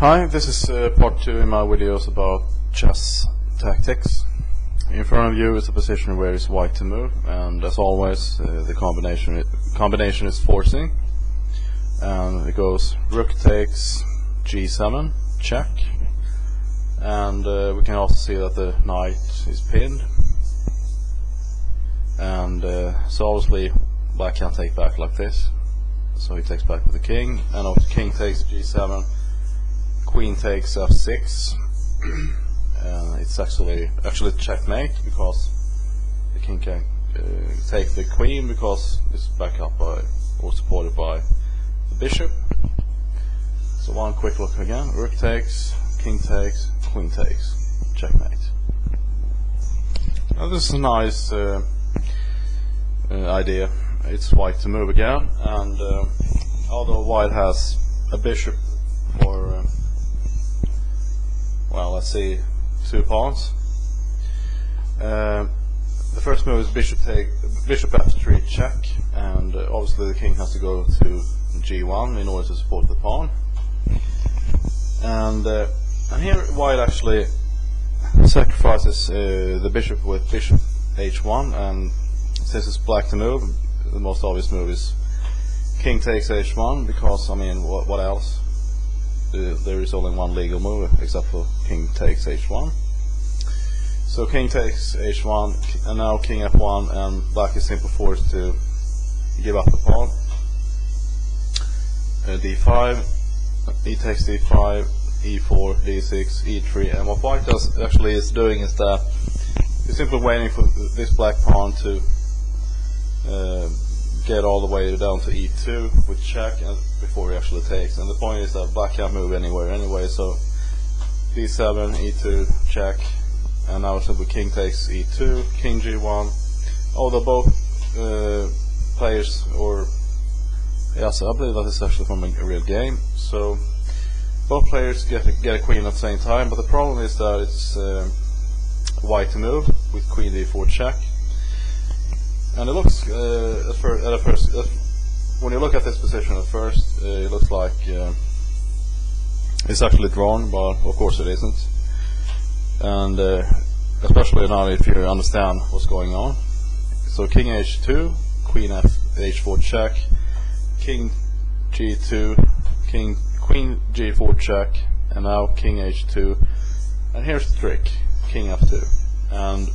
Hi, this is part 2 in my videos about chess tactics. In front of you is a position where it's white to move, and as always the combination is forcing, and it goes rook takes g7 check, and we can also see that the knight is pinned, and so obviously black can't take back like this, so he takes back with the king, and after king takes g7, queen takes f6. It's actually checkmate, because the king can take the queen because it's backed up by or supported by the bishop. So one quick look again: rook takes, king takes, queen takes, checkmate. Now this is a nice idea. It's white to move again, and although white has a bishop for well, let's see, 2 pawns. The first move is bishop f3 check, and obviously the king has to go to g1 in order to support the pawn. And here white actually sacrifices the bishop with bishop h1, and since it's black to move, the most obvious move is king takes h1, because I mean, what else? There is only one legal move except for king takes h1. So king takes h1, and now king f1, and black is simply forced to give up the pawn. d5, e takes d5, e4, d6, e3, and what white actually is doing is that he's simply waiting for this black pawn to get all the way down to e2 with check, and before he actually takes. And the point is that black can't move anywhere anyway, so d7, e2, check, and now simply king takes e2, king g1. Although both players, or yes, I believe that is actually from a real game, so both players get a queen at the same time, but the problem is that it's white to move with queen d4 check. And it looks, when you look at this position at first, it looks like it's actually drawn, but of course it isn't. And especially now if you understand what's going on. So king h2, queen h4 check, king g2, queen g4 check, and now king h2. And here's the trick: king f2. And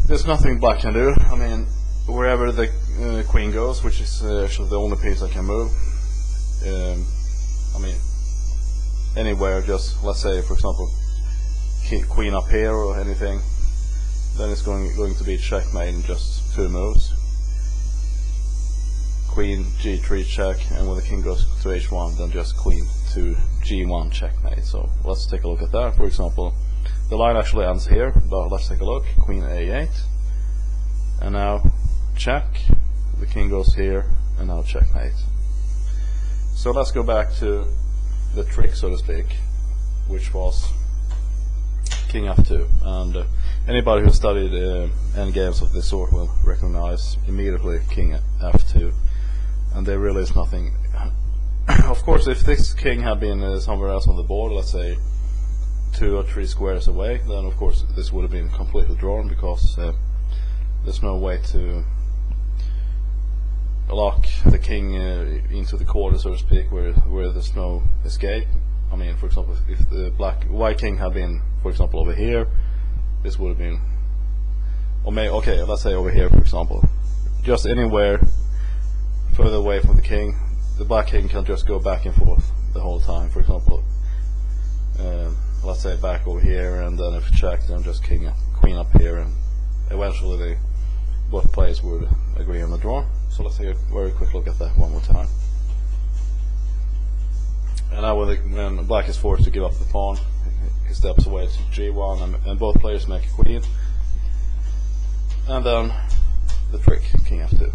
there's nothing black can do. I mean, wherever the queen goes, which is actually the only piece I can move, I mean, anywhere, just let's say for example queen up here or anything, then it's going to be checkmate in just 2 moves. Queen g3 check, and when the king goes to h1, then just queen to g1 checkmate. So let's take a look at that. For example, the line actually ends here, but let's take a look. Queen a8, and now check, the king goes here, and now checkmate. So let's go back to the trick, so to speak, which was king f2. And anybody who studied endgames of this sort will recognize immediately king f2, and there really is nothing. Of course, if this king had been somewhere else on the board, let's say 2 or 3 squares away, then of course this would have been completely drawn, because there's no way to lock the king into the corner, so to speak, where there's no escape. I mean, for example, if the white king had been, for example, over here, this would have been, or okay, let's say over here, for example, just anywhere further away from the king, the black king can just go back and forth the whole time. For example, let's say back over here, and then if checked, then just queen up here, and eventually both players would agree on the draw. So let's take a very quick look at that one more time. And now when black is forced to give up the pawn, he steps away to g1, and both players make a queen, and then the trick, king f2.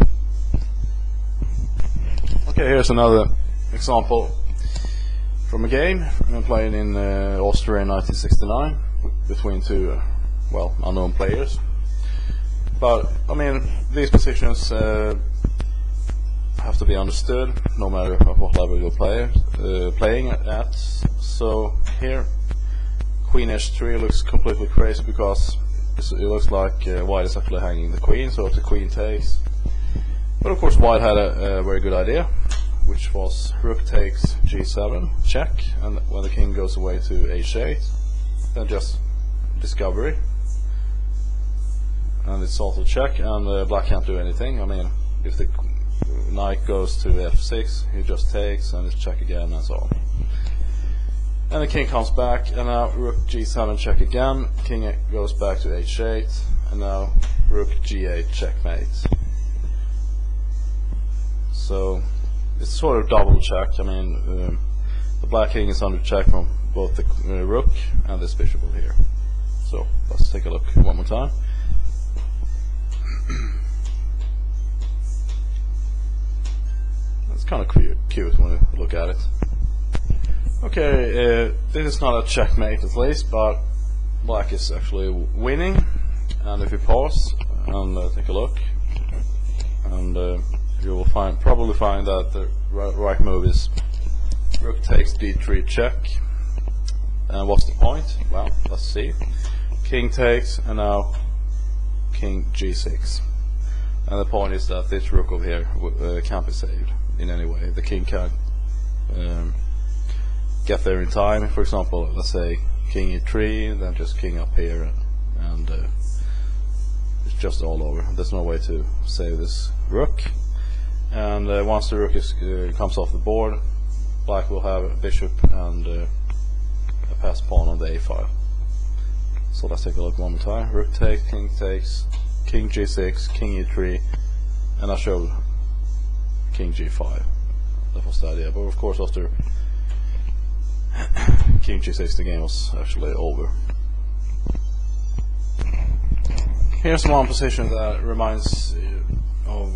Okay, here's another example from a game played in Austria in 1969 between 2 unknown players. But I mean, these positions have to be understood no matter at what level you're playing at. So here queen h3 looks completely crazy because it looks like white is actually hanging the queen, so if the queen takes. But of course white had a very good idea, which was rook takes g7, check, and when the king goes away to h8, then just discovery. And it's also check, and black can't do anything. I mean, if the knight goes to f6, he just takes, and it's check again, and so on. And the king comes back, and now rook g7 check again, king goes back to h8, and now rook g8 checkmate. So it's sort of double check. I mean, the black king is under check from both the rook and this bishop over here. So let's take a look one more time. It's kind of cute when you look at it. Okay, this is not a checkmate at least, but black is actually winning. And if you pause and take a look, and you will probably find that the right move is rook takes d3 check. And what's the point? Well, let's see. King takes, and now king g6. And the point is that this rook over here can't be saved in any way. The king can't get there in time. For example, let's say king e3, then just king up here, and it's just all over. There's no way to save this rook. And once the rook comes off the board, black will have a bishop and a passed pawn on the a file. So let's take a look one more time. Rook takes, king g6, king e3, and I showed king g5. That was the idea, but of course after king g6 the game was actually over. Here's one position that reminds of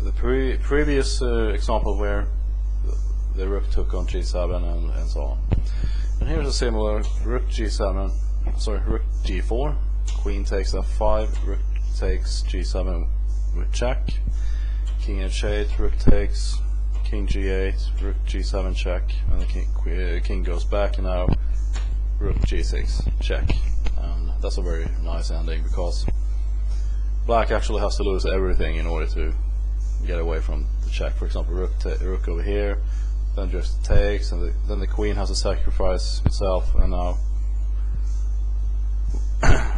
the previous example where the rook took on g7 and so on. And here's a similar rook g7, sorry, rook g4, queen takes f5, rook takes g7 with check, king h8, rook takes, king g8, rook g7 check, and the king goes back, and now rook g6 check. And that's a very nice ending because black actually has to lose everything in order to get away from the check. For example, rook over here, then just takes, and then the queen has to sacrifice itself, and now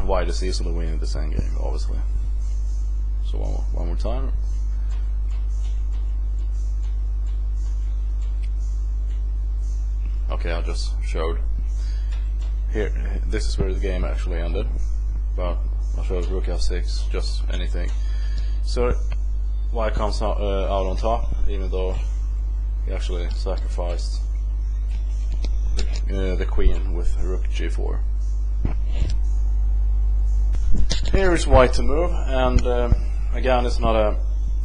white is easily winning this endgame, obviously. So one more time. Okay, I just showed here. This is where the game actually ended, but I showed rook f6, just anything. So white comes out on top, even though he actually sacrificed the queen with rook g4. Here is white to move, and again, it's not a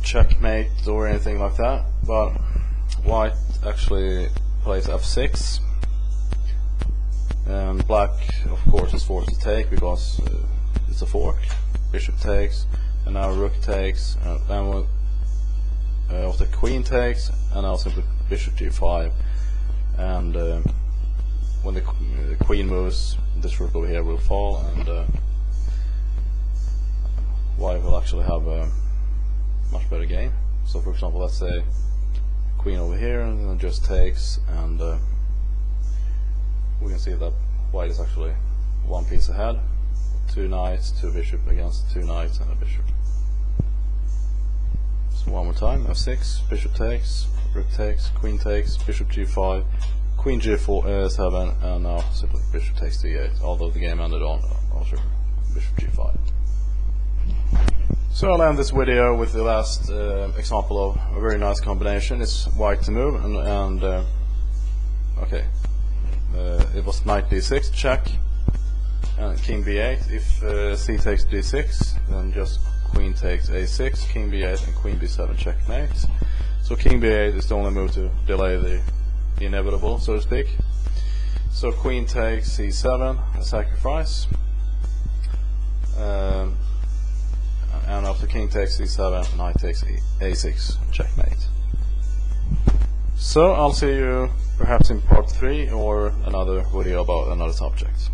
checkmate or anything like that, but white actually plays f6, and black of course is forced to take because it's a fork. Bishop takes, and now rook takes, and then after queen takes, and now simply bishop g5, and when the queen moves, this rook over here will fall, and white will actually have a much better game. So for example, let's say queen over here, and then just takes, and we can see that white is actually one piece ahead. Two knights, two bishop against two knights and a bishop. So one more time, f6, bishop takes, rook takes, queen takes, bishop g5, queen g7, and now simply bishop takes d8, although the game ended on also bishop g5. So I'll end this video with the last example of a very nice combination. It's white to move, and okay, it was knight d6 check, and king b8. If c takes d6, then just queen takes a6, king b8, and queen b7 checkmate. So king b8 is the only move to delay the inevitable, so to speak. So queen takes c7, a sacrifice, and after king takes c7, knight takes a6, checkmate. So I'll see you perhaps in part 3 or another video about another subject.